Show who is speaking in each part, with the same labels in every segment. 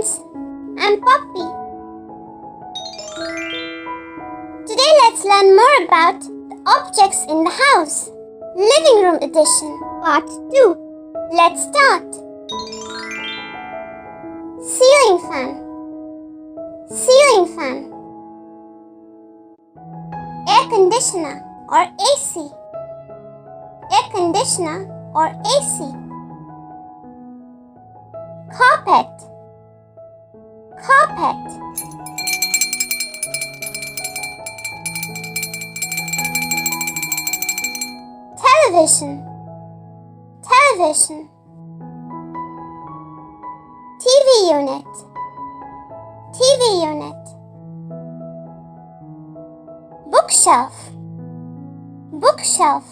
Speaker 1: friends, I'm Poppy. Today let's learn more about the objects in the house. Living Room Edition, Part 2. Let's start. Ceiling fan. Ceiling fan. Air conditioner or AC. Air conditioner or AC. Carpet. Carpet. Television. Television. TV unit. TV unit. Bookshelf. Bookshelf.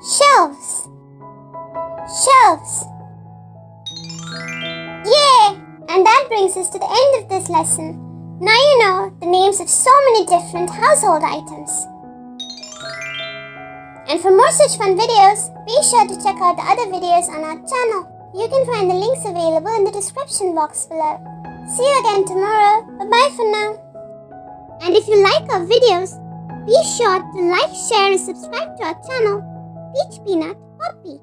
Speaker 1: Shelves. Shelves. Yay! And that brings us to the end of this lesson. Now you know the names of so many different household items. And for more such fun videos, be sure to check out the other videos on our channel. You can find the links available in the description box below. See you again tomorrow. Bye-bye for now. And if you like our videos, be sure to like, share and subscribe to our channel, Peach Peanut Poppy.